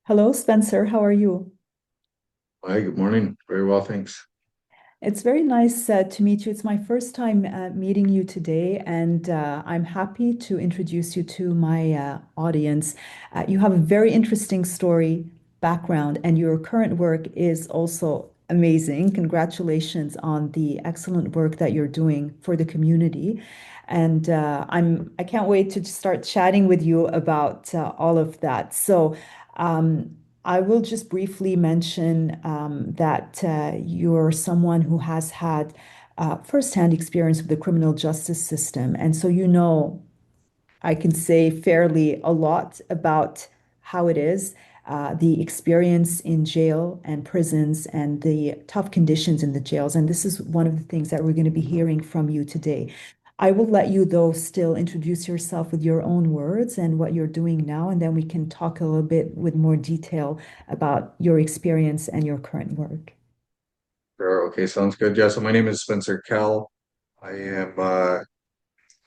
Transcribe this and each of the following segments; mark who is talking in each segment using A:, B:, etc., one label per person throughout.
A: Hello, Spencer. How are you?
B: Hi, good morning. Very well, thanks.
A: It's very nice to meet you. It's my first time meeting you today, and I'm happy to introduce you to my audience. You have a very interesting story background, and your current work is also amazing. Congratulations on the excellent work that you're doing for the community. And I can't wait to start chatting with you about all of that. Um, I will just briefly mention that you're someone who has had firsthand experience with the criminal justice system. And so, I can say fairly a lot about how it is, the experience in jail and prisons, and the tough conditions in the jails. And this is one of the things that we're going to be hearing from you today. I will let you, though, still introduce yourself with your own words and what you're doing now, and then we can talk a little bit with more detail about your experience and your current work.
B: Sure. Okay, sounds good. Yeah, so my name is Spencer Kell. I am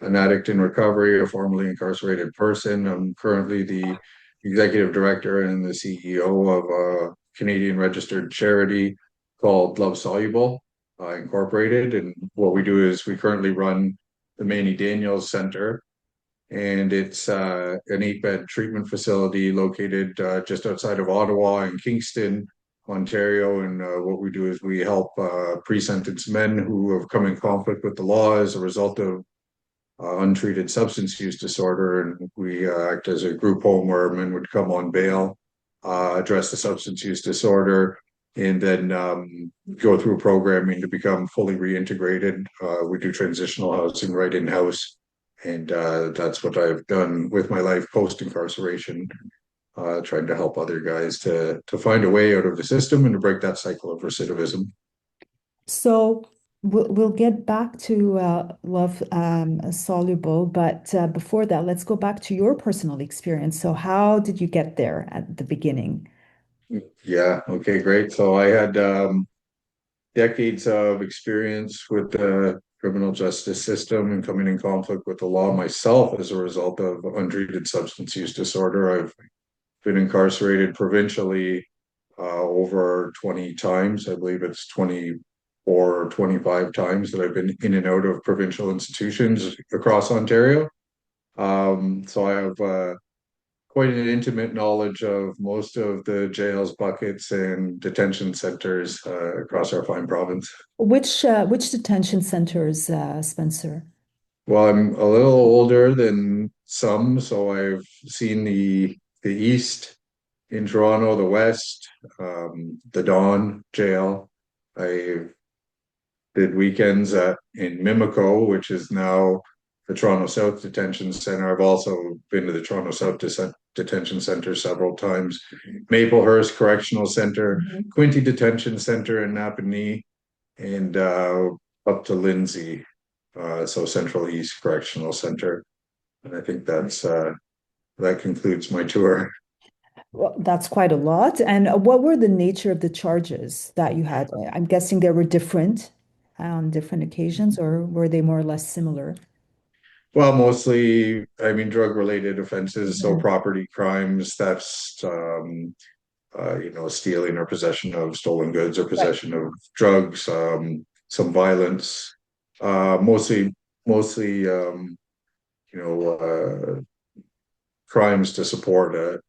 B: an addict in recovery, a formerly incarcerated person. I'm currently the executive director and the CEO of a Canadian registered charity called Love Soluble, Incorporated. And what we do is we currently run the Manny Daniels Center, and it's an eight-bed treatment facility located just outside of Ottawa and Kingston, Ontario. And what we do is we help pre-sentenced men who have come in conflict with the law as a result of untreated substance use disorder. And we act as a group home where men would come on bail, address the substance use disorder, and then go through programming to become fully reintegrated. We do transitional housing right in-house. And that's what I've done with my life post incarceration, trying to help other guys to find a way out of the system and to break that cycle of recidivism.
A: So we'll get back to Love Soluble, but before that, let's go back to your personal experience. So, how did you get there at the beginning?
B: Yeah, okay, great. So I had decades of experience with the criminal justice system and coming in conflict with the law myself as a result of untreated substance use disorder. I've been incarcerated provincially over 20 times. I believe it's 24 or 25 times that I've been in and out of provincial institutions across Ontario. So I have quite an intimate knowledge of most of the jails, buckets, and detention centers across our fine province.
A: Which detention centers, Spencer?
B: Well, I'm a little older than some, so I've seen the East in Toronto, the West, the Dawn Jail. I did weekends in Mimico, which is now the Toronto South Detention Center. I've also been to the Toronto South Detention Center several times. Maplehurst Correctional Center,
A: Mhm.
B: Quinte Detention Center in Napanee, and up to Lindsay, so Central East Correctional Center. And I think that concludes my tour.
A: Well, that's quite a lot. And what were the nature of the charges that you had? I'm guessing they were different on different occasions, or were they more or less similar?
B: Well, mostly, I mean, drug-related offenses, so
A: Mhm.
B: property crimes, thefts, stealing or possession of stolen goods or
A: Right.
B: possession of drugs, some violence, mostly, you know, crimes to support a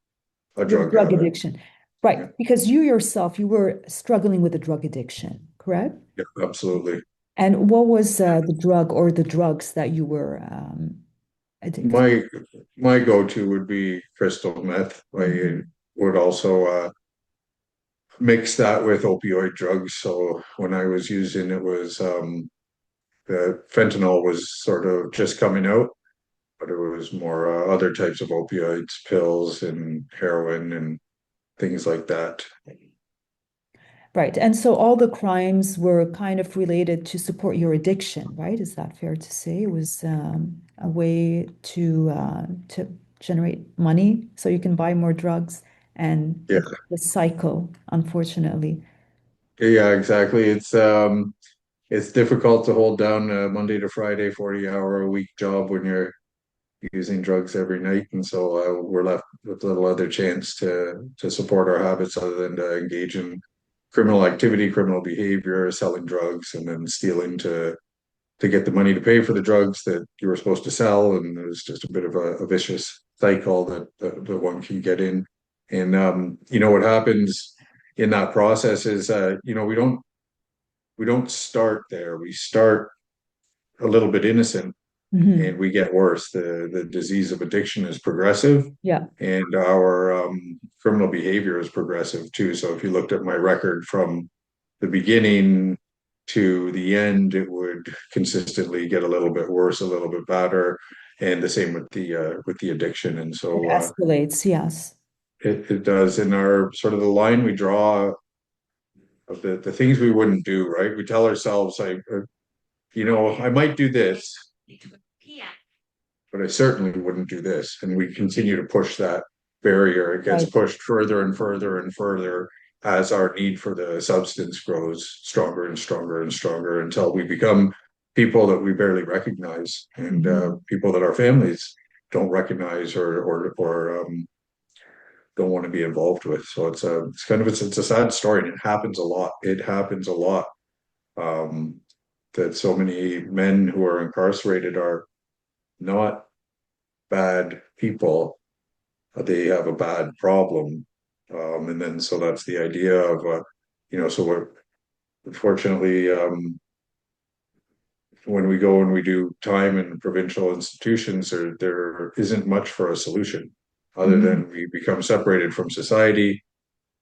A: Your
B: drug
A: drug
B: habit.
A: addiction. Right.
B: Yeah,
A: Because you yourself, you were struggling with a drug addiction, correct?
B: yeah, absolutely.
A: And what was the drug or the drugs that you were addicted?
B: My my go-to would be crystal meth. I
A: Mhm.
B: would also mix that with opioid drugs. So when I was using it was the fentanyl was sort of just coming out, but it was more other types of opioids, pills and heroin and things like that.
A: Right. And so all the crimes were kind of related to support your addiction, right? Is that fair to say? It was a way to generate money so you can buy more drugs, and
B: Yeah,
A: it's the cycle, unfortunately.
B: yeah, exactly. It's difficult to hold down a Monday to Friday 40-hour a week job when you're using drugs every night, and so we're left with little other chance to support our habits other than to engage in criminal activity, criminal behavior, selling drugs, and then stealing to get the money to pay for the drugs that you were supposed to sell. And it was just a bit of a vicious cycle that one can get in. And what happens in that process is we don't start there. We start a little bit innocent
A: Hmm.
B: and we get worse. The disease of addiction is progressive,
A: Yeah.
B: and our criminal behavior is progressive too. So if you looked at my record from the beginning to the end, it would consistently get a little bit worse, a little bit better, and the same with the addiction. And
A: It
B: so
A: escalates. Yes.
B: it does. In our sort of the line we draw of the things we wouldn't do, right? We tell ourselves, I might do this, but I certainly wouldn't do this. And we continue to push that barrier. It gets
A: Right.
B: pushed further and further and further as our need for the substance grows stronger and stronger and stronger until we become people that we barely recognize, and
A: Hmm.
B: people that our families don't recognize or don't want to be involved with. So it's a sad story, and it happens a lot. It happens a lot. Um, that so many men who are incarcerated are not bad people. They have a bad problem. And then so that's the idea of, so we're unfortunately, when we go and we do time in provincial institutions, there isn't much for a solution other
A: Hmm.
B: than we become separated from society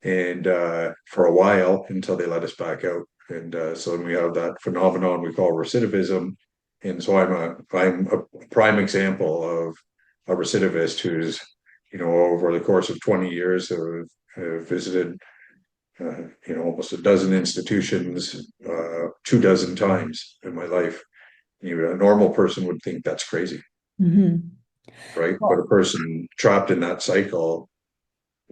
B: and for a while until they let us back out. And so then we have that phenomenon we call recidivism. And so I'm a prime example of a recidivist who's, over the course of 20 years have visited, almost a dozen institutions, 2 dozen times in my life. A normal person would think that's crazy,
A: Hmm.
B: right? But a
A: Well,
B: person trapped in that cycle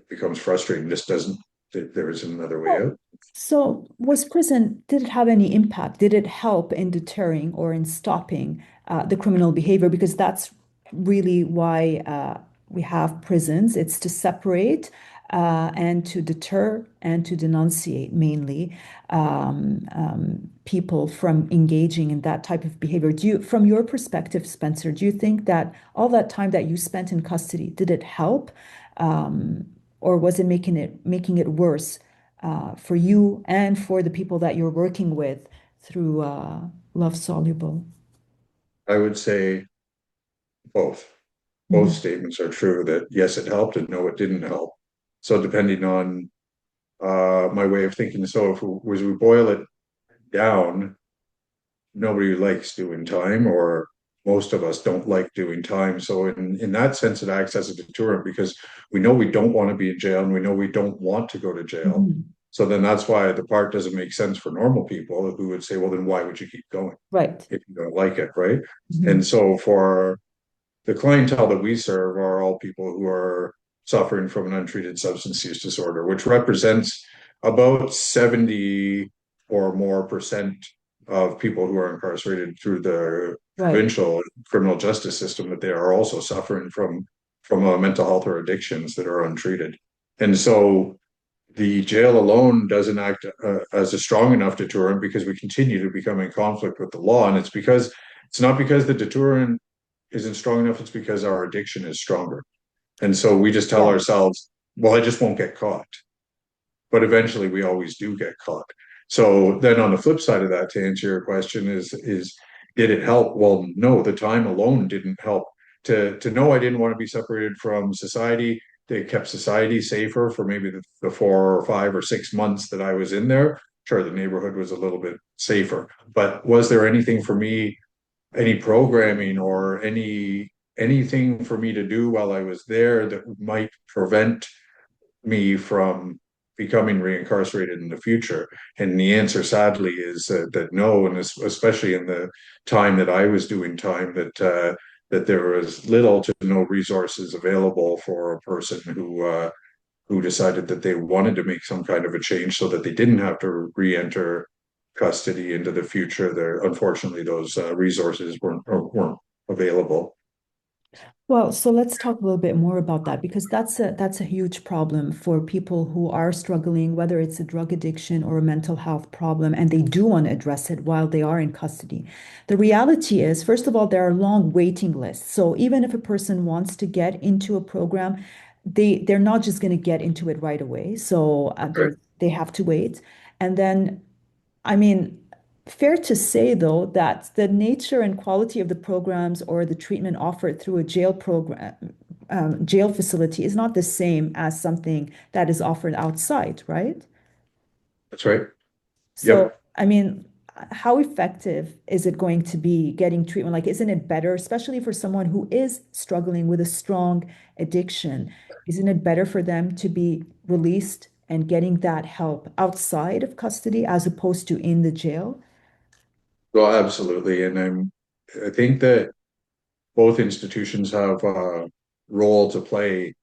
B: becomes frustrating. Just doesn't, there isn't another way
A: well,
B: out.
A: so was prison, did it have any impact? Did it help in deterring or in stopping the criminal behavior? Because that's really why we have prisons. It's to separate and to deter and to denunciate mainly people from engaging in that type of behavior. From your perspective, Spencer, do you think that all that time that you spent in custody, did it help? Um, or was it making it worse? For you and for the people that you're working with through Love Soluble.
B: I would say both. Both
A: Mhm.
B: statements are true that yes, it helped and no, it didn't help. So depending on my way of thinking, so if we boil it down, nobody likes doing time, or most of us don't like doing time. So in that sense, it acts as a deterrent because we know we don't want to be in jail and we know we don't want to go to jail.
A: Mhm.
B: So then that's why the part doesn't make sense for normal people who would say, well, then why would you keep going
A: Right.
B: if you don't like it, right? And
A: Mhm.
B: so for the clientele that we serve are all people who are suffering from an untreated substance use disorder, which represents about 70 or more percent of people who are incarcerated through the
A: Right.
B: provincial criminal justice system, that they are also suffering from mental health or addictions that are untreated. And so the jail alone doesn't act as a strong enough deterrent because we continue to become in conflict with the law. And it's not because the deterrent isn't strong enough, it's because our addiction is stronger. And so we just tell
A: Yeah.
B: ourselves, well, I just won't get caught. But eventually we always do get caught. So then on the flip side of that, to answer your question, is did it help? Well, no, the time alone didn't help. To know I didn't want to be separated from society, they kept society safer for maybe the 4 or 5 or 6 months that I was in there. Sure, the neighborhood was a little bit safer. But was there anything for me, any programming or anything for me to do while I was there that might prevent me from becoming reincarcerated in the future? And the answer, sadly, is that no, and especially in the time that I was doing time, that there was little to no resources available for a person who decided that they wanted to make some kind of a change so that they didn't have to re-enter custody into the future. There, unfortunately, those resources weren't available.
A: Well, so let's talk a little bit more about that because that's a huge problem for people who are struggling, whether it's a drug addiction or a mental health problem, and they do want to address it while they are in custody. The reality is, first of all, there are long waiting lists. So even if a person wants to get into a program, they're not just going to get into it right away. So
B: Right.
A: they have to wait. And then I mean, fair to say, though, that the nature and quality of the programs or the treatment offered through a jail program, jail facility is not the same as something that is offered outside, right?
B: That's right.
A: So,
B: Yep.
A: I mean, how effective is it going to be getting treatment? Like, isn't it better, especially for someone who is struggling with a strong addiction? Isn't it better for them to be released and getting that help outside of custody as opposed to in the jail?
B: Well, absolutely. I think that both institutions have a role to play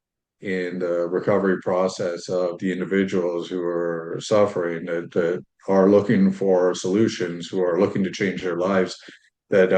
B: in the recovery process of the individuals who are suffering, that are looking for solutions, who are looking to change their lives. That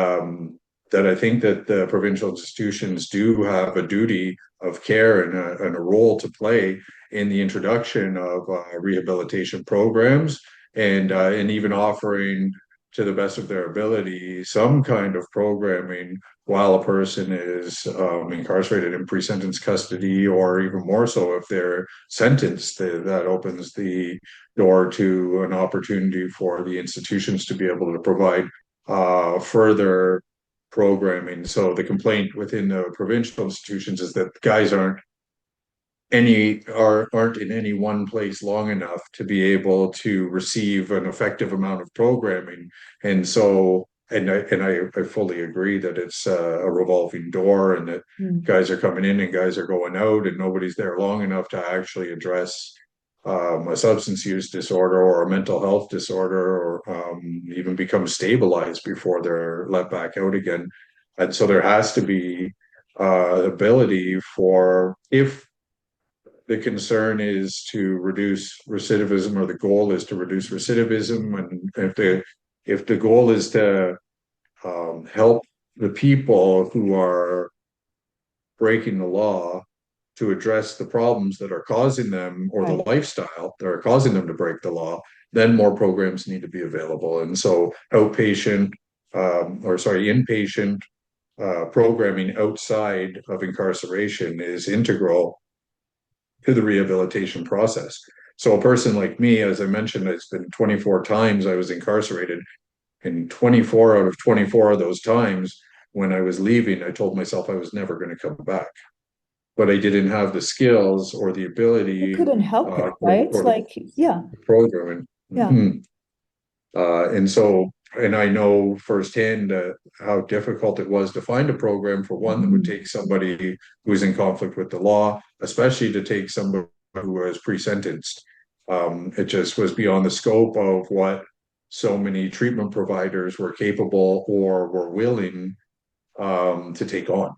B: that I think that the provincial institutions do have a duty of care and a role to play in the introduction of rehabilitation programs and even offering to the best of their ability some kind of programming while a person is incarcerated in pre-sentence custody, or even more so if they're sentenced. That opens the door to an opportunity for the institutions to be able to provide further programming. So the complaint within the provincial institutions is that guys aren't in any one place long enough to be able to receive an effective amount of programming. And so, I fully agree that it's a revolving door, and that
A: Mm.
B: guys are coming in and guys are going out, and nobody's there long enough to actually address a substance use disorder or a mental health disorder, or even become stabilized before they're let back out again. And so there has to be ability for, if the concern is to reduce recidivism, or the goal is to reduce recidivism, and if the goal is to help the people who are breaking the law to address the problems that are causing them, or the
A: Right.
B: lifestyle that are causing them to break the law, then more programs need to be available. And so outpatient, or sorry, inpatient programming outside of incarceration is integral to the rehabilitation process. So a person like me, as I mentioned, it's been 24 times I was incarcerated, and 24 out of 24 of those times when I was leaving, I told myself I was never going to come back. But I didn't have the skills or the
A: You
B: ability
A: couldn't help it, right?
B: or the
A: Like, yeah,
B: programming.
A: yeah.
B: Mhm. And so, and I know firsthand how difficult it was to find a program, for one, that would
A: Mhm.
B: take somebody who's in conflict with the law, especially to take somebody who was pre-sentenced. It just was beyond the scope of what so many treatment providers were capable or were willing to take on.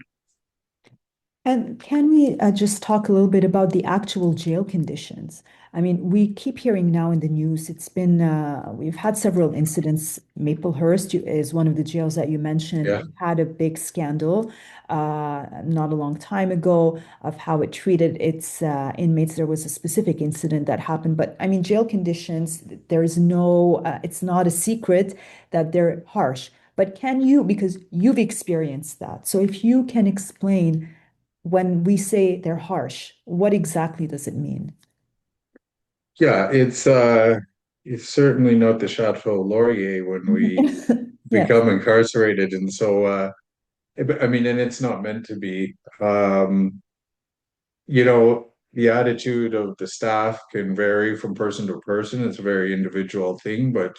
A: And can we just talk a little bit about the actual jail conditions? I mean, we keep hearing now in the news, we've had several incidents. Is one of the jails that you mentioned,
B: Yeah.
A: had a big scandal not a long time ago of how it treated its inmates. There was a specific incident that happened, but I mean, jail conditions, it's not a secret that they're harsh. But can you, because you've experienced that, so if you can explain when we say they're harsh, what exactly does it mean?
B: Yeah, it's certainly not the Chateau Laurier when we
A: Yes.
B: become incarcerated. And so I mean, and it's not meant to be. The attitude of the staff can vary from person to person. It's a very individual thing, but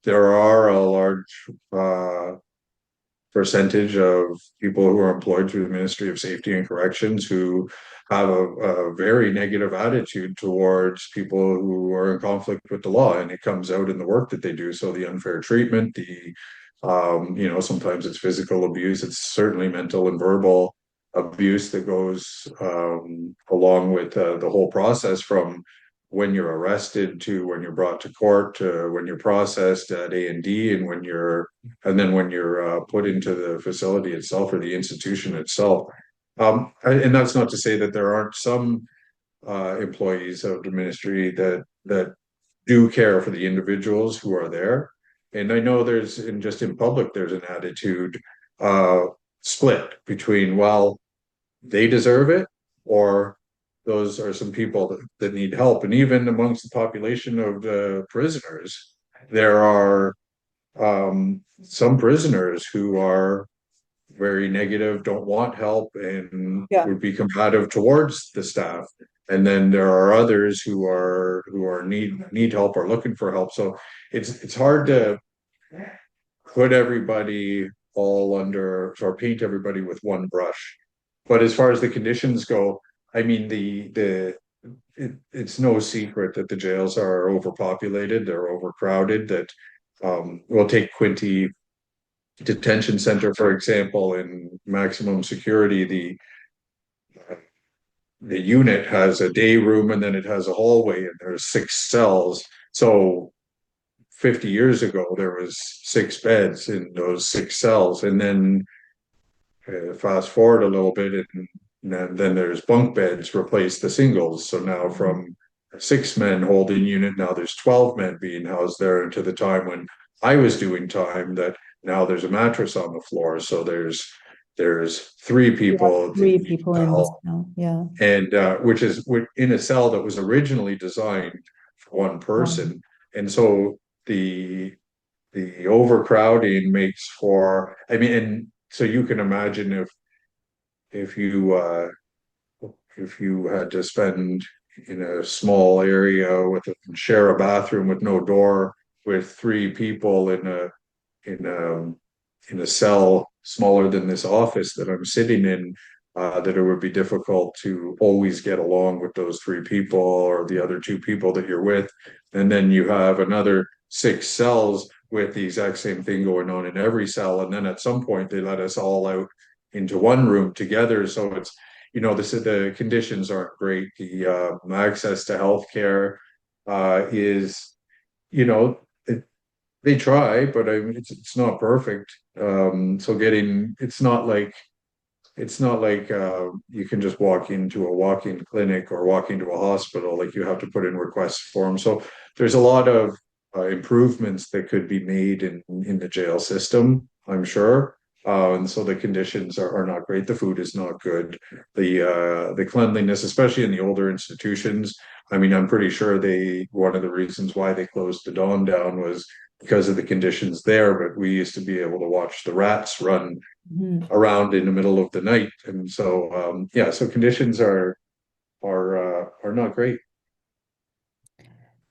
B: there are a large percentage of people who are employed through the Ministry of Safety and Corrections who have a very negative attitude towards people who are in conflict with the law, and it comes out in the work that they do. So the unfair treatment, sometimes it's physical abuse, it's certainly mental and verbal abuse that goes along with the whole process, from when you're arrested to when you're brought to court to when you're processed at A&D, and then when you're put into the facility itself or the institution itself. And that's not to say that there aren't some employees of the ministry that do care for the individuals who are there. And I know there's in just in public there's an attitude uh, split between, well, they deserve it, or those are some people that need help. And even amongst the population of prisoners, there are some prisoners who are very negative, don't want help, and
A: Yeah.
B: would be combative towards the staff. And then there are others who are need help or looking for help. So it's hard to put everybody all under or paint everybody with one brush. But as far as the conditions go, I mean it's no secret that the jails are overpopulated, they're overcrowded, that we'll take Quinty Detention Center, for example, in maximum security, the unit has a day room and then it has a hallway and there's 6 cells. So 50 years ago, there was 6 beds in those 6 cells. And then fast forward a little bit, and then there's bunk beds replace the singles. So now from a 6 men holding unit, now there's 12 men being housed there. And to the time when I was doing time, that now there's a mattress on the floor. So there's three
A: You have
B: people in
A: three
B: each
A: people in this
B: cell,
A: now. Yeah.
B: and which is in a cell that was originally designed for one
A: Um,
B: person. And so the overcrowding makes for, I mean, and so you can imagine if you if you had to spend in a small area with share a bathroom with no door with 3 people in a in a cell smaller than this office that I'm sitting in, that it would be difficult to always get along with those 3 people or the other 2 people that you're with. And then you have another 6 cells with the exact same thing going on in every cell. And then at some point they let us all out into one room together. So it's, this is the conditions aren't great. The access to healthcare is, you know, they try, but I mean, it's not perfect. So it's not like you can just walk into a walk-in clinic or walk into a hospital. Like you have to put in requests for them. So there's a lot of improvements that could be made in the jail system, I'm sure. And so the conditions are not great. The food is not good. The cleanliness, especially in the older institutions. I mean, I'm pretty sure one of the reasons why they closed the Dawn down was because of the conditions there. But we used to be able to watch the rats run
A: mhm.
B: around in the middle of the night. And so yeah, so conditions are not great.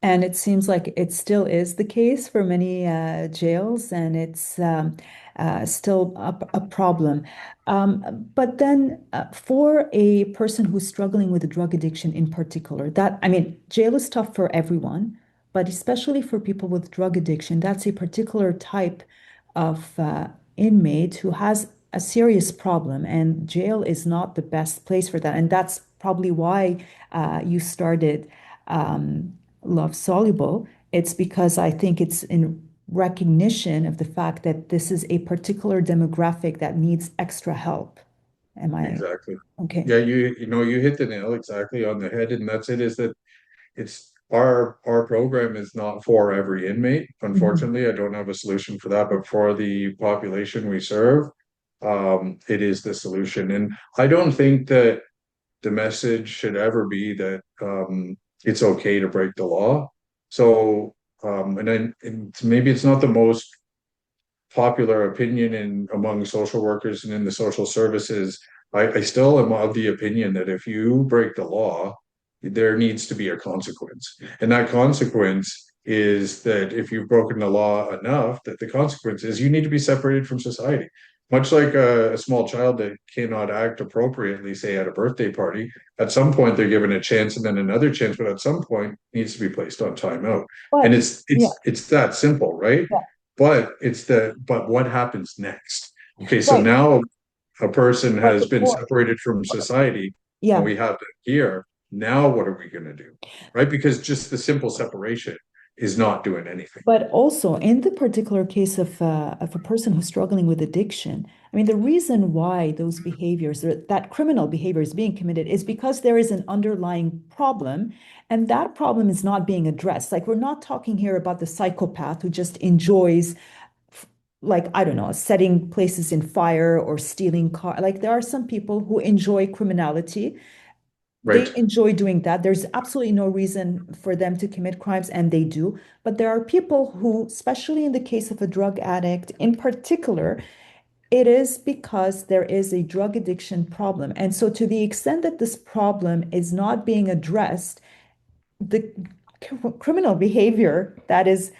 A: And it seems like it still is the case for many jails, and it's still a problem. But then, for a person who's struggling with drug addiction in particular, I mean, jail is tough for everyone, but especially for people with drug addiction, that's a particular type of inmate who has a serious problem, and jail is not the best place for that. And that's probably why you started. Love Soluble, it's because I think it's in recognition of the fact that this is a particular demographic that needs extra help. Am I
B: Exactly.
A: okay?
B: Yeah, you hit the nail exactly on the head, and that's it, is that it's our program is not for every inmate.
A: Mhm.
B: Unfortunately, I don't have a solution for that, but for the population we serve, it is the solution. And I don't think that the message should ever be that it's okay to break the law. So, and maybe it's not the most popular opinion in among social workers and in the social services. I still am of the opinion that if you break the law, there needs to be a consequence. And that consequence is that if you've broken the law enough, that the consequence is you need to be separated from society. Much like a small child that cannot act appropriately, say at a birthday party, at some point they're given a chance and then another chance, but at some point needs to be placed on timeout. And
A: But
B: it's
A: yeah,
B: it's it's that simple, right?
A: yeah,
B: But what happens next? Okay, so
A: right.
B: now a person
A: But
B: has
A: the
B: been
A: point,
B: separated from society and
A: yeah.
B: we have them here. Now what are we going to do? Right? Because just the simple separation is not doing anything.
A: But also in the particular case of a person who's struggling with addiction, I mean, the reason why those behaviors, or that criminal behavior is being committed is because there is an underlying problem, and that problem is not being addressed. Like, we're not talking here about the psychopath who just enjoys, like, I don't know, setting places in fire or stealing car. Like, there are some people who enjoy criminality. They
B: Right,
A: enjoy doing that. There's absolutely no reason for them to commit crimes, and they do. But there are people who, especially in the case of a drug addict in particular, it is because there is a drug addiction problem. And so, to the extent that this problem is not being addressed, the criminal behavior that is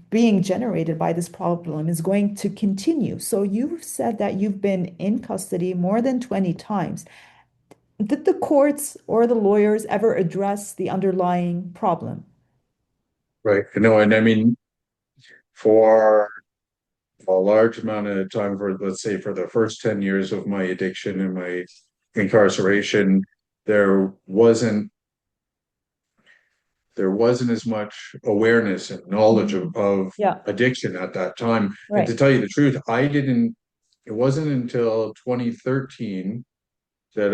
A: being generated by this problem is going to continue. So, you've said that you've been in custody more than 20 times. Did the courts or the lawyers ever address the underlying problem?
B: right. And I mean, for a large amount of time, for let's say for the first 10 years of my addiction and my incarceration, there wasn't there wasn't as much awareness and knowledge
A: Mhm.
B: of
A: Yeah,
B: addiction at that time. And to
A: right.
B: tell you the truth, it wasn't until 2013 that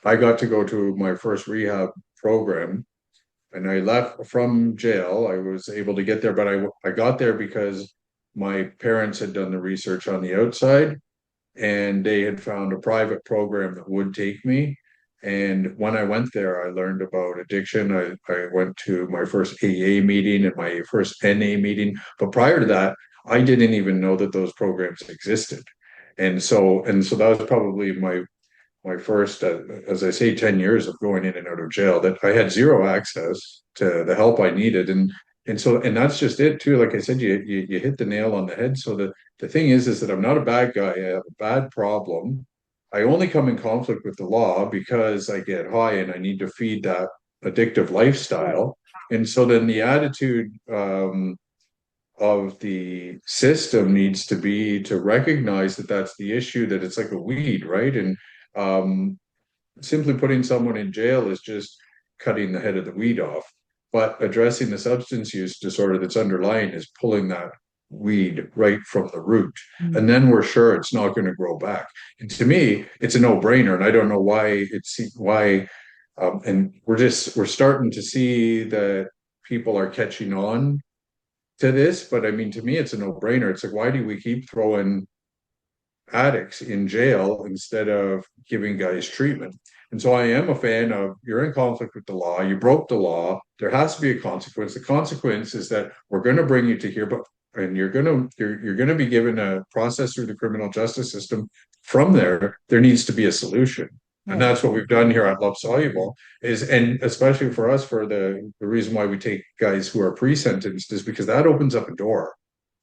B: I got to go to my first rehab program. And I left from jail. I was able to get there, but I got there because my parents had done the research on the outside, and they had found a private program that would take me. And when I went there, I learned about addiction. I went to my first AA meeting and my first NA meeting. But prior to that, I didn't even know that those programs existed. And so that was probably my first, as I say, 10 years of going in and out of jail, that I had zero access to the help I needed. And that's just it too. Like I said, you hit the nail on the head. So the thing is that I'm not a bad guy. I have a bad problem. I only come in conflict with the law because I get high and I need to feed that addictive
A: Right.
B: lifestyle. And so then the attitude of the system needs to be to recognize that that's the issue, that it's like a weed, right? And um, simply putting someone in jail is just cutting the head of the weed off. But addressing the substance use disorder that's underlying is pulling that weed right from the root. And
A: Mm.
B: then we're sure it's not going to grow back. And to me, it's a no-brainer. And I don't know why. And we're starting to see that people are catching on to this. But I mean, to me, it's a no-brainer. It's like, why do we keep throwing addicts in jail instead of giving guys treatment? And so I am a fan of, you're in conflict with the law, you broke the law, there has to be a consequence. The consequence is that we're going to bring you to here, but and you're going to be given a process through the criminal justice system. From there needs to be a solution. And
A: Right.
B: that's what we've done here at Love Soluble is, and especially for us, for the reason why we take guys who are pre-sentenced is because that opens up a door.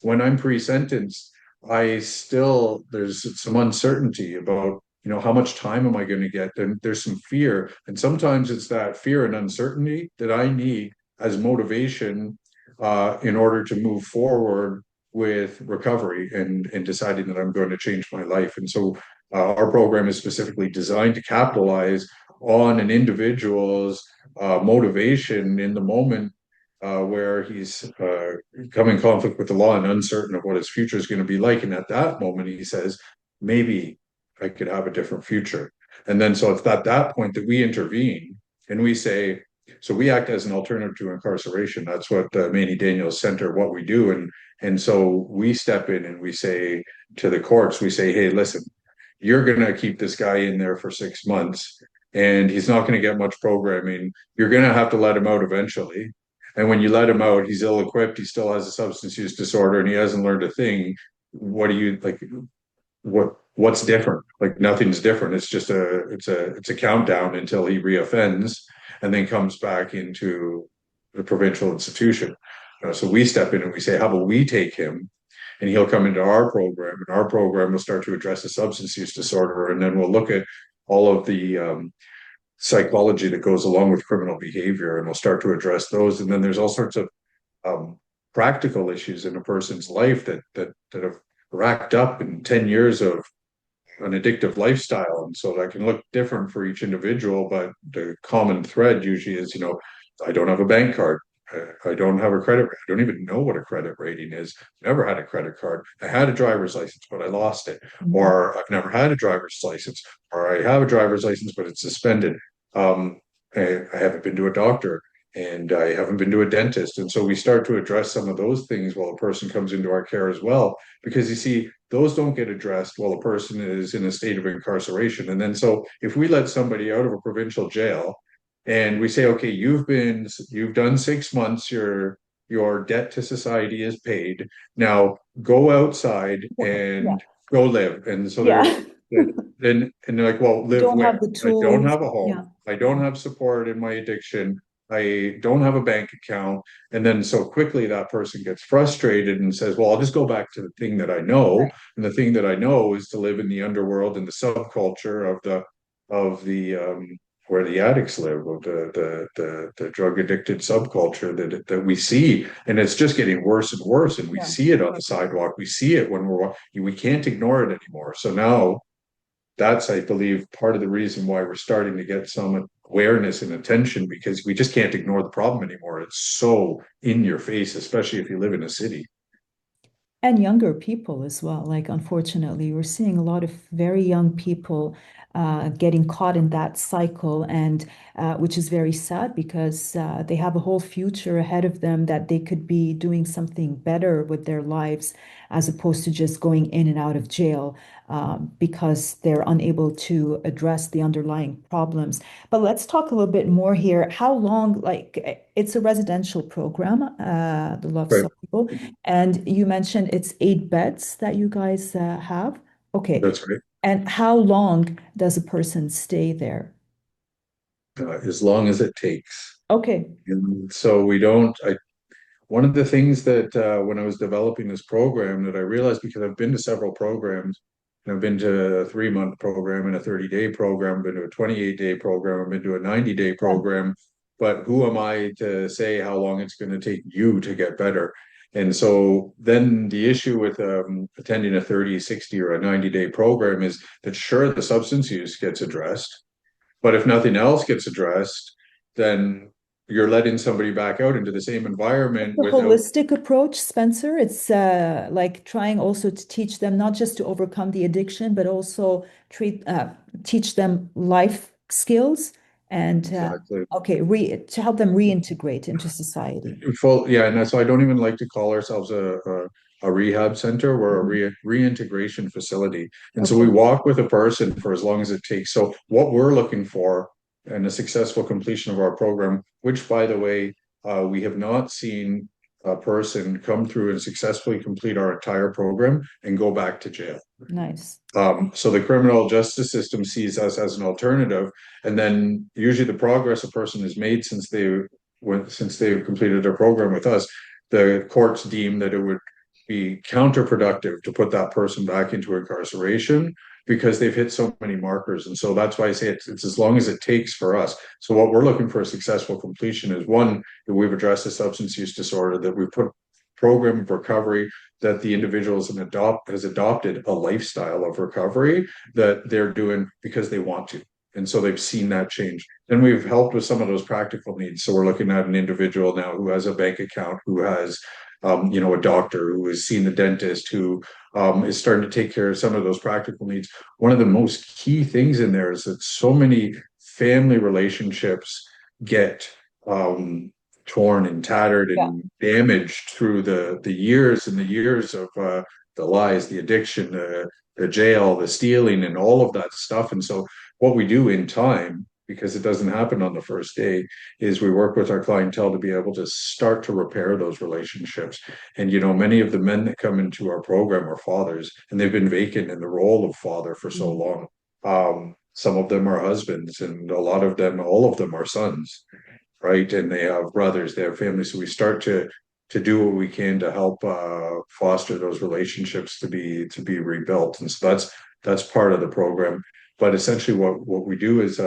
B: When I'm pre-sentenced, there's some uncertainty about, how much time am I going to get? And there's some fear. And sometimes it's that fear and uncertainty that I need as motivation in order to move forward with recovery and deciding that I'm going to change my life. And so our program is specifically designed to capitalize on an individual's motivation in the moment where he's come in conflict with the law and uncertain of what his future is going to be like. And at that moment, he says, maybe I could have a different future. And then so it's at that point that we intervene and we say, so we act as an alternative to incarceration. That's what the Manny Daniels Center, what we do. And so we step in and we say to the courts, we say, hey, listen, you're going to keep this guy in there for 6 months and he's not going to get much programming. You're going to have to let him out eventually. And when you let him out, he's ill equipped. He still has a substance use disorder and he hasn't learned a thing. What do you like? What's different? Like nothing's different. It's a countdown until he reoffends and then comes back into the provincial institution. So we step in and we say, how about we take him and he'll come into our program and our program will start to address the substance use disorder. And then we'll look at all of the psychology that goes along with criminal behavior and we'll start to address those. And then there's all sorts of um, practical issues in a person's life that have racked up in 10 years of an addictive lifestyle. And so that can look different for each individual, but the common thread usually is, I don't have a bank card. I don't have a credit. I don't even know what a credit rating is. Never had a credit card. I had a driver's license, but I lost it.
A: Mhm.
B: Or I've never had a driver's license. Or I have a driver's license, but it's suspended. Um, I haven't been to a doctor and I haven't been to a dentist. And so we start to address some of those things while a person comes into our care as well. Because you see, those don't get addressed while a person is in a state of incarceration. And then so if we let somebody out of a provincial jail and we say, okay, you've done 6 months, your debt to society is paid. Now go outside
A: Yeah.
B: and go live. And so they're
A: Yeah.
B: then and they're like, well,
A: You
B: live
A: don't
B: where?
A: have the
B: I don't
A: tools.
B: have a home.
A: Yeah.
B: I don't have support in my addiction. I don't have a bank account. And then so quickly that person gets frustrated and says, well, I'll just go back to the thing that I know.
A: Right.
B: And the thing that I know is to live in the underworld and the subculture of the where the addicts live, of the drug addicted subculture that we see, and it's just getting worse and worse. And we
A: Yeah.
B: see it on the sidewalk. We see it when we can't ignore it anymore. So now that's, I believe, part of the reason why we're starting to get some awareness and attention because we just can't ignore the problem anymore. It's so in your face, especially if you live in a city.
A: And younger people as well. Like, unfortunately, we're seeing a lot of very young people getting caught in that cycle, and which is very sad because they have a whole future ahead of them that they could be doing something better with their lives as opposed to just going in and out of jail because they're unable to address the underlying problems. But let's talk a little bit more here. How long, like, it's a residential program, the Love
B: Right.
A: Soluble. And you mentioned it's 8 beds that you guys have. Okay.
B: That's right.
A: And how long does a person stay there?
B: As long as it takes.
A: Okay.
B: And so we don't, one of the things that when I was developing this program that I realized because I've been to several programs, and I've been to a 3 month program and a 30-day program, been to a 28-day program, I've been to a 90-day
A: Yeah.
B: program, but who am I to say how long it's going to take you to get better? And so then the issue with attending a 30, 60, or a 90-day program is that sure, the substance use gets addressed, but if nothing else gets addressed, then you're letting somebody back out into the same
A: It's
B: environment
A: a
B: without
A: holistic approach, Spencer. It's like trying also to teach them not just to overcome the addiction, but also teach them life skills and
B: exactly
A: okay, re to help them reintegrate into society.
B: full. Yeah, and so I don't even like to call ourselves a rehab center. We're a
A: Mhm.
B: reintegration facility. And so we
A: Okay.
B: walk with a person for as long as it takes. So what we're looking for and a successful completion of our program, which by the way, we have not seen a person come through and successfully complete our entire program and go back to jail.
A: Nice.
B: So the criminal justice system sees us as an alternative, and then usually the progress a person has made since they've completed their program with us, the courts deem that it would be counterproductive to put that person back into incarceration because they've hit so many markers. And so that's why I say it's as long as it takes for us. So what we're looking for a successful completion is one, that we've addressed the substance use disorder, that we've put program of recovery, that the individual has adopted a lifestyle of recovery that they're doing because they want to. And so they've seen that change. Then we've helped with some of those practical needs. So we're looking at an individual now who has a bank account, who has, a doctor, who has seen the dentist, who is starting to take care of some of those practical needs. One of the most key things in there is that so many family relationships get torn and tattered
A: Yeah.
B: and damaged through the years and the years of the lies, the addiction, the jail, the stealing, and all of that stuff. And so, what we do in time, because it doesn't happen on the first day, is we work with our clientele to be able to start to repair those relationships. And many of the men that come into our program are fathers, and they've been vacant in the role of father for so
A: Mhm.
B: long. Some of them are husbands, and a lot of them, all of them are sons, right? And they have brothers, they have families. So we start to do what we can to help foster those relationships to be rebuilt. And so that's part of the program. But essentially, what we do is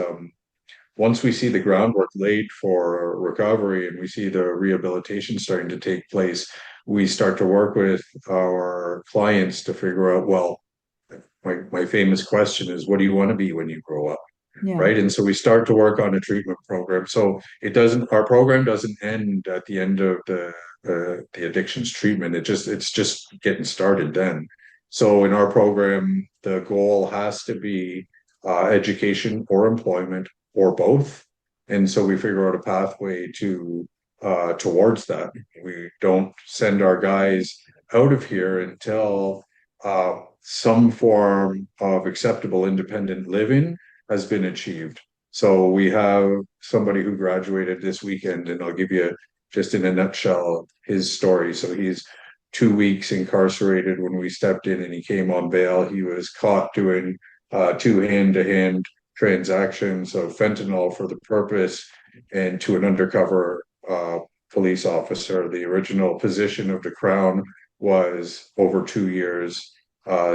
B: once we see the groundwork laid for recovery and we see the rehabilitation starting to take place, we start to work with our clients to figure out, well, my famous question is, what do you want to be when you grow up?
A: Yeah.
B: right? And so we start to work on a treatment program. So our program doesn't end at the end of the addictions treatment. It's just getting started then. So in our program, the goal has to be education or employment or both. And so we figure out a pathway towards that. We don't send our guys out of here until some form of acceptable independent living has been achieved. So we have somebody who graduated this weekend, and I'll give you just in a nutshell his story. So he's 2 weeks incarcerated when we stepped in, and he came on bail. He was caught doing two hand-to-hand transactions of fentanyl for the purpose and to an undercover police officer. The original position of the Crown was over 2 years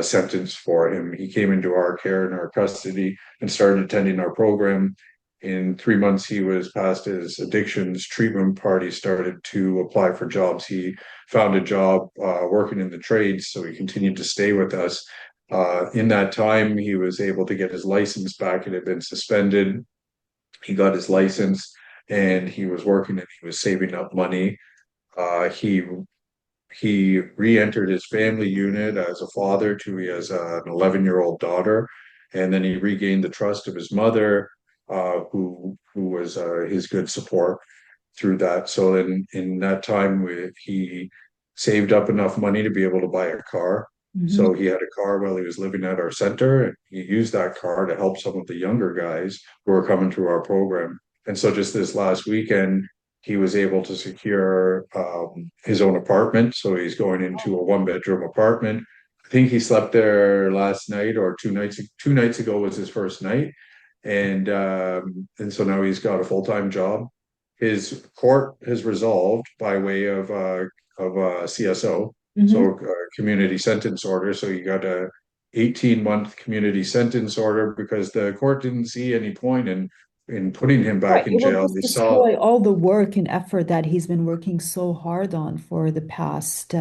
B: sentence for him. He came into our care and our custody and started attending our program. In 3 months, he was past his addictions treatment part. He started to apply for jobs. He found a job working in the trades, so he continued to stay with us. In that time, he was able to get his license back. It had been suspended. He got his license and he was working and he was saving up money. He re-entered his family unit as a father to he has an 11-year-old daughter, and then he regained the trust of his mother, who was his good support through that. So in that time, he saved up enough money to be able to buy a car.
A: Hmm.
B: So he had a car while he was living at our center, and he used that car to help some of the younger guys who are coming through our program. And so just this last weekend, he was able to secure his own apartment. So he's going into a one-bedroom apartment. I think he slept there last night or 2 nights. 2 nights ago was his first night, and so now he's got a full-time job. His court has resolved by way of CSO,
A: Hmm.
B: so community sentence order. So he got a 18-month community sentence order because the court didn't see any point in putting him
A: Right.
B: back in
A: It will
B: jail.
A: just
B: They saw
A: destroy all the work and effort that he's been working so hard on for the past,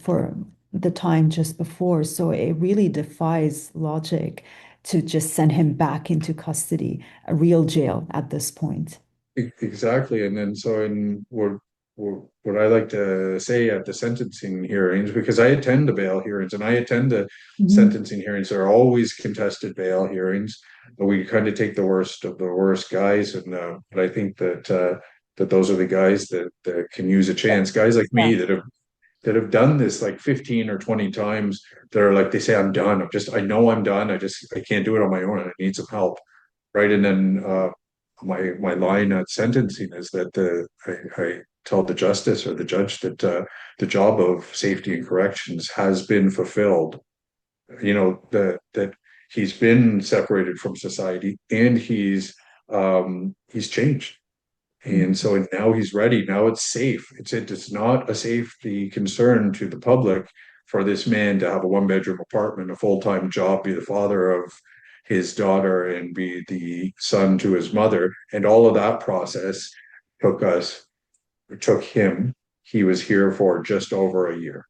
A: for the time just before. So it really defies logic to just send him back into custody, a real jail at this point.
B: exactly, and then so in what I like to say at the sentencing hearings, because I attend the bail hearings and I attend the
A: Hmm.
B: sentencing hearings, they're always contested bail hearings, but we kind of take the worst of the worst guys, and but I think that those are the guys that can use a chance. Guys like
A: Yeah.
B: me that have done this like 15 or 20 times, that are like they say, I'm done. I know I'm done. I can't do it on my own and I need some help. Right. And then my line at sentencing is that I tell the justice or the judge that the job of safety and corrections has been fulfilled. That he's been separated from society and he's changed. And
A: Mhm.
B: so now he's ready. Now it's safe. It's not a safety concern to the public for this man to have a one-bedroom apartment, a full-time job, be the father of his daughter, and be the son to his mother. And all of that process took us, took him. He was here for just over a year.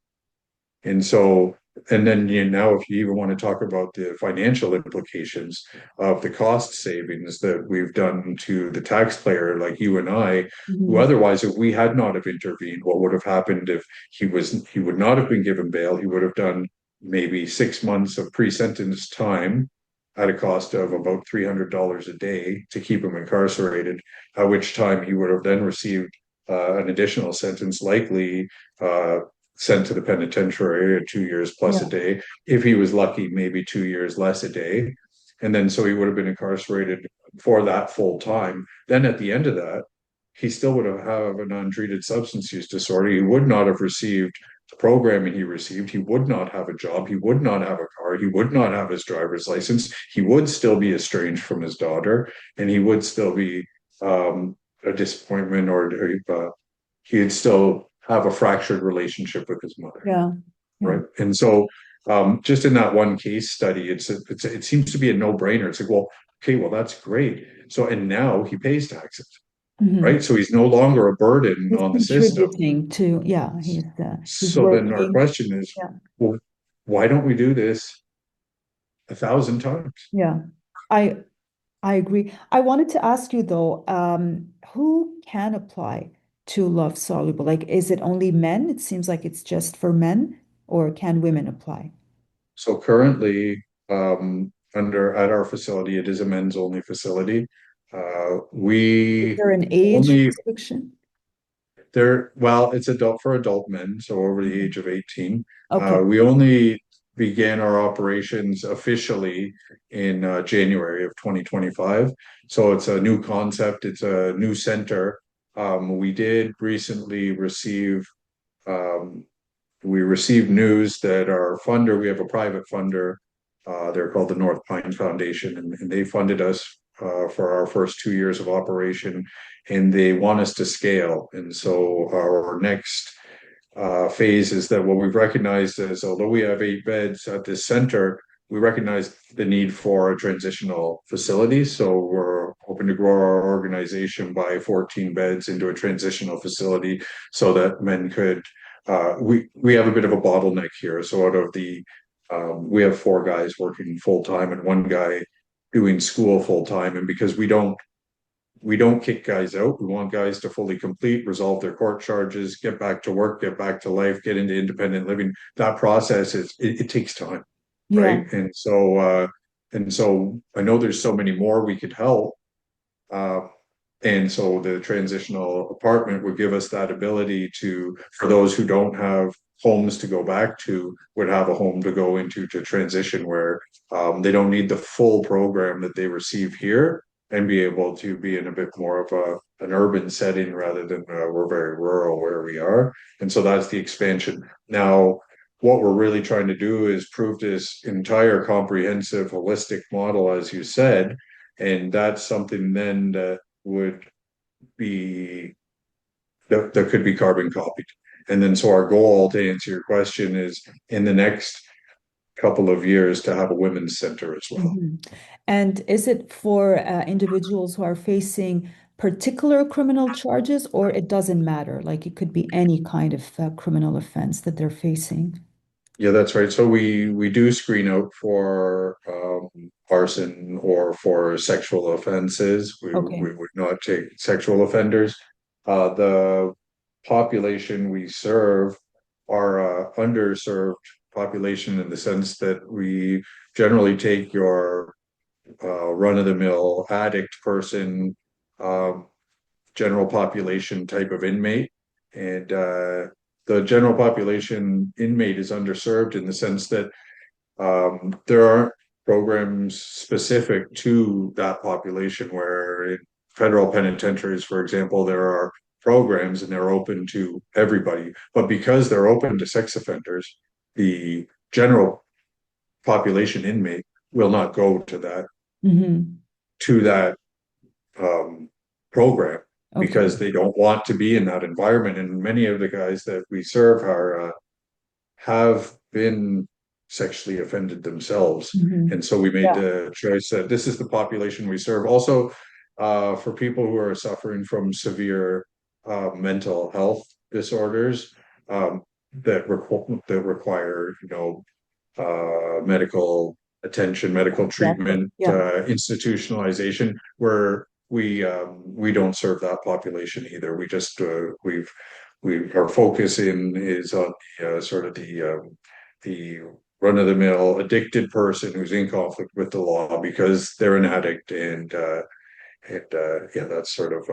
B: And so, and then now, if you even want to talk about the financial implications of the cost savings that we've done to the taxpayer, like you and I, who
A: Mhm.
B: otherwise, if we had not have intervened, what would have happened if he would not have been given bail? He would have done maybe 6 months of pre-sentence time at a cost of about $300 a day to keep him incarcerated, at which time he would have then received an additional sentence, likely sent to the penitentiary at 2 years plus a
A: Yeah.
B: day. If he was lucky, maybe 2 years less a day. And then so he would have been incarcerated for that full time. Then at the end of that, he still would have an untreated substance use disorder. He would not have received the programming he received. He would not have a job. He would not have a car. He would not have his driver's license. He would still be estranged from his daughter, and he would still be a disappointment, or he'd still have a fractured relationship with his mother,
A: Yeah. Yeah.
B: right? And so, just in that one case study, it seems to be a no-brainer. It's like, well, okay, well, that's great. So, and now he pays taxes,
A: Mhm.
B: right? So he's no longer a burden
A: He's
B: on the system.
A: contributing to, yeah, he's
B: So then our
A: working.
B: question is,
A: Yeah.
B: well, why don't we do this 1,000 times?
A: Yeah. I I agree. I wanted to ask you though, who can apply to Love Soluble? Like, is it only men? It seems like it's just for men, or can women apply?
B: So currently, under at our facility, it is a men's only facility.
A: Is
B: We
A: there an age
B: only
A: restriction?
B: well, it's adult for adult men, so over the age of 18.
A: Okay.
B: We only began our operations officially in January of 2025. So it's a new concept, it's a new center. We did recently um, we received news that our funder, we have a private funder, they're called the North Pine Foundation, and they funded us for our first 2 years of operation, and they want us to scale. And so our next phase is that what we've recognized is, although we have 8 beds at this center, we recognize the need for a transitional facility. So we're hoping to grow our organization by 14 beds into a transitional facility so that men could. We have a bit of a bottleneck here. So out of the we have 4 guys working full time and 1 guy doing school full time, and because we don't kick guys out. We want guys to fully complete, resolve their court charges, get back to work, get back to life, get into independent living. That process it takes time,
A: Yeah.
B: right? And so I know there's so many more we could help. Uh, and so the transitional apartment would give us that ability to, for those who don't have homes to go back to, would have a home to go into to transition where they don't need the full program that they receive here and be able to be in a bit more of an urban setting rather than we're very rural where we are. And so that's the expansion. Now, what we're really trying to do is prove this entire comprehensive, holistic model, as you said, and that's something then that would be that could be carbon copied. And then so our goal, to answer your question, is in the next couple of years to have a women's center as well.
A: Mhm. And is it for individuals who are facing particular criminal charges, or it doesn't matter? Like it could be any kind of criminal offense that they're facing.
B: Yeah, that's right. So we do screen out for arson or for sexual offenses.
A: Okay.
B: We would not take sexual offenders. The population we serve are underserved population in the sense that we generally take your run-of-the-mill addict person, um, general population type of inmate. And the general population inmate is underserved in the sense that there aren't programs specific to that population, where in federal penitentiaries, for example, there are programs and they're open to everybody. But because they're open to sex offenders, the general population inmate will not go
A: Hmm.
B: to that um, program
A: Okay.
B: because they don't want to be in that environment. And many of the guys that we serve are have been sexually offended themselves.
A: Hmm.
B: And so we made
A: Yeah.
B: the choice that this is the population we serve. Also, for people who are suffering from severe mental health disorders um, that require, medical attention, medical
A: Exactly.
B: treatment,
A: Yeah.
B: institutionalization, where we don't serve that population either. We just we our focus in is on the sort of the run of the mill addicted person who's in conflict with the law because they're an addict, and yeah, that's sort of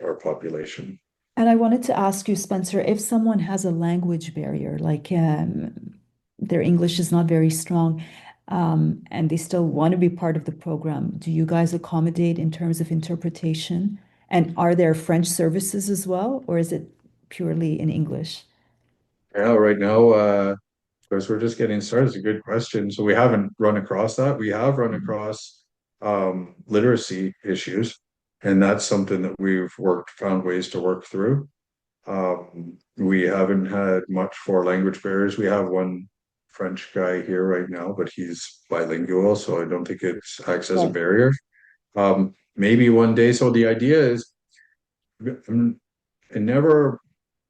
B: our population.
A: And I wanted to ask you, Spencer, if someone has a language barrier, like their English is not very strong, and they still want to be part of the program, do you guys accommodate in terms of interpretation? And are there French services as well, or is it purely in English?
B: Yeah, right now, because we're just getting started, it's a good question. So we haven't run across that. We have run
A: Mhm.
B: across literacy issues, and that's something that we've found ways to work through. We haven't had much for language barriers. We have one French guy here right now, but he's bilingual, so I don't think it acts as a
A: Right.
B: barrier. Maybe one day. So the idea is, it never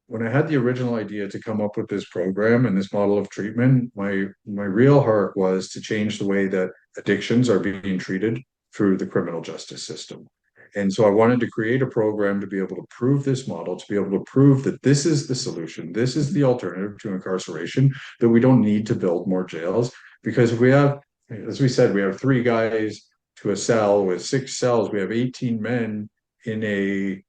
B: when I had the original idea to come up with this program and this model of treatment, my real heart was to change the way that addictions are being treated. through the criminal justice system. And so I wanted to create a program to be able to prove this model, to be able to prove that this is the solution, this is the alternative to incarceration, that we don't need to build more jails. Because if we have, as we said, we have three guys to a cell with six cells, we have 18 men in a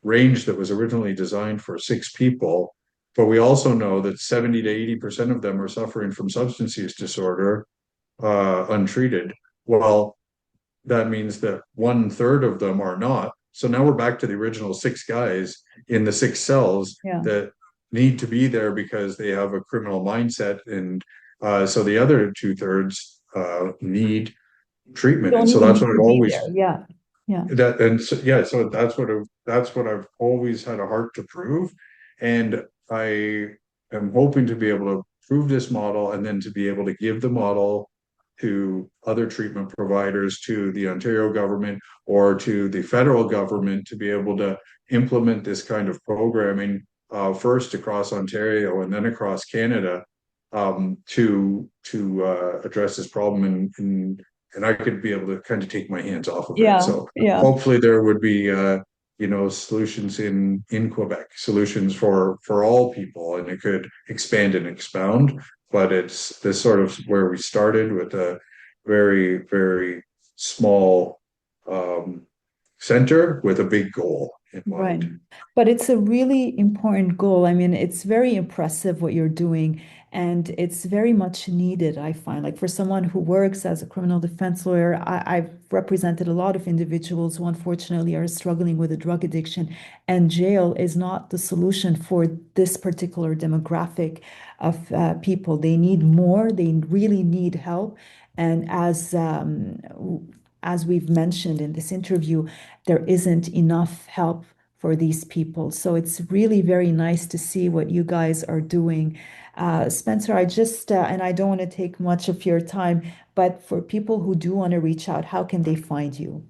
B: range that was originally designed for six people. But we also know that 70 to 80% of them are suffering from substance use disorder untreated. Well, that means that one third of them are not. So now we're back to the original six guys in the six cells
A: Yeah.
B: that need to be there because they have a criminal mindset. And so the other two-thirds need treatment.
A: Don't
B: And so
A: even
B: that's
A: need
B: what
A: to
B: I've
A: be
B: always
A: there. Yeah. Yeah.
B: that and so, yeah, so that's what I've always had a heart to prove. And I am hoping to be able to prove this model and then to be able to give the model to other treatment providers, to the Ontario government or to the federal government to be able to implement this kind of programming first across Ontario and then across Canada to address this problem and I could be able to kind of take my hands off of it.
A: Yeah.
B: So
A: Yeah.
B: hopefully there would be solutions in Quebec, solutions for all people, and it could expand and expound. But it's this sort of where we started with a very, very small center with a big goal in
A: Right.
B: mind.
A: But it's a really important goal. I mean, it's very impressive what you're doing, and it's very much needed, I find. Like for someone who works as a criminal defense lawyer, I've represented a lot of individuals who unfortunately are struggling with a drug addiction, and jail is not the solution for this particular demographic of people. They need more, they really need help. And as we've mentioned in this interview, there isn't enough help for these people. So it's really very nice to see what you guys are doing. Spencer, and I don't want to take much of your time, but for people who do want to reach out, how can they find you?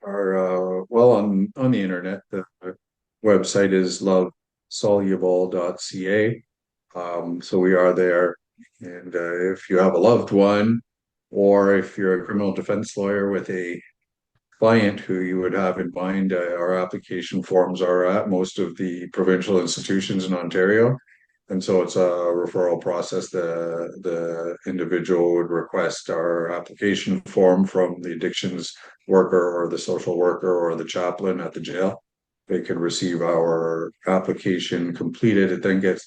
B: Well, on the internet, the website is lovesoluble.ca. So we are there. And if you have a loved one, or if you're a criminal defense lawyer with a client who you would have in mind, our application forms are at most of the provincial institutions in Ontario. And so it's a referral process. The individual would request our application form from the addictions worker or the social worker or the chaplain at the jail. They can receive our application completed. It then gets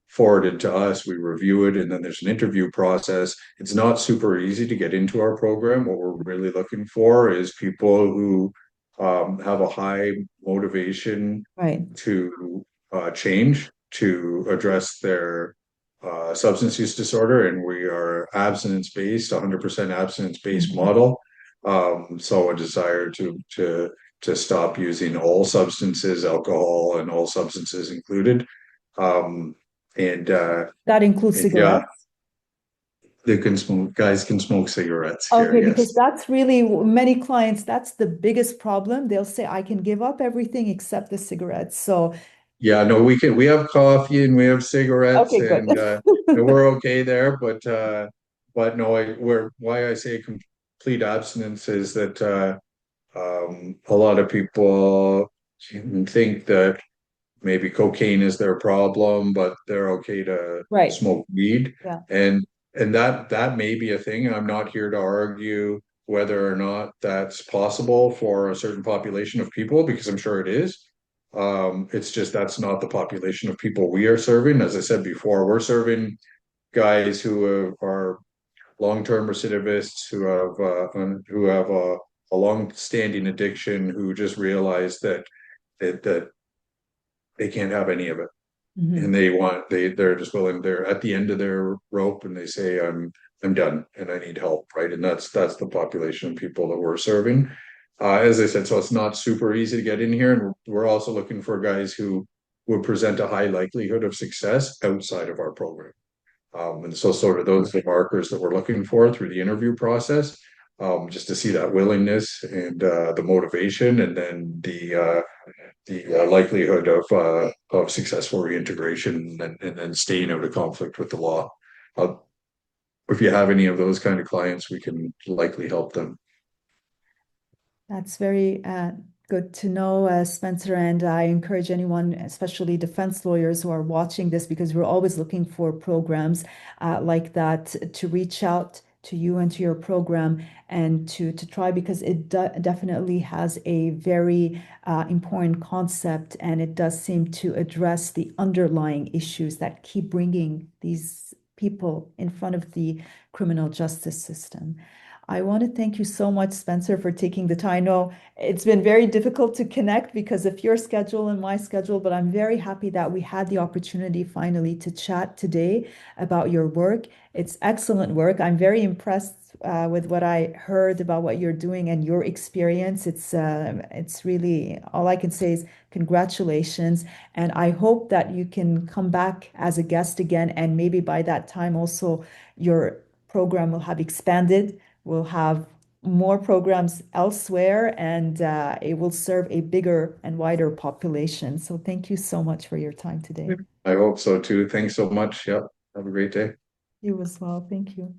B: forwarded to us, we review it, and then there's an interview process. It's not super easy to get into our program. What we're really looking for is people who have a high motivation
A: Right.
B: to change, to address their substance use disorder, and we are abstinence-based, 100% abstinence-based
A: Mhm.
B: model. So a desire to stop using all substances, alcohol, and all substances included. Um, and
A: That includes
B: and yeah,
A: cigarettes.
B: they can smoke. Guys can smoke cigarettes here.
A: Okay, because
B: Yes.
A: that's really many clients, that's the biggest problem. They'll say, I can give up everything except the cigarettes. So,
B: Yeah. No, we can. We have coffee and we have cigarettes,
A: okay, good.
B: and we're okay there. But no, where why I say complete abstinence is that a lot of people think that maybe cocaine is their problem, but they're okay to
A: Right.
B: smoke weed.
A: Yeah.
B: And that may be a thing. I'm not here to argue whether or not that's possible for a certain population of people, because I'm sure it is. It's just that's not the population of people we are serving. As I said before, we're serving guys are long-term recidivists who have a long-standing addiction, who just realize that they can't have any of it, and
A: Mhm.
B: they're just willing, they're at the end of their rope and they say I'm done and I need help, right? And that's the population of people that we're serving. As I said, so it's not super easy to get in here, and we're also looking for guys who would present a high likelihood of success outside of our program. And so sort of those are the markers that we're looking for through the interview process, just to see that willingness and the motivation, and then the likelihood of successful reintegration, and then staying out of conflict with the law. Uh, if you have any of those kind of clients, we can likely help them.
A: That's very good to know, Spencer. And I encourage anyone, especially defense lawyers who are watching this, because we're always looking for programs like that, to reach out to you and to your program and to try, because it definitely has a very important concept, and it does seem to address the underlying issues that keep bringing these people in front of the criminal justice system. I want to thank you so much, Spencer, for taking the time. I know it's been very difficult to connect because of your schedule and my schedule, but I'm very happy that we had the opportunity finally to chat today about your work. It's excellent work. I'm very impressed with what I heard about what you're doing and your experience. It's really all I can say is congratulations, and I hope that you can come back as a guest again, and maybe by that time also your program will have expanded. We'll have more programs elsewhere, and it will serve a bigger and wider population. So thank you so much for your time today.
B: I hope so too. Thanks so much. Yep. Have a great day.
A: You as well. Thank you.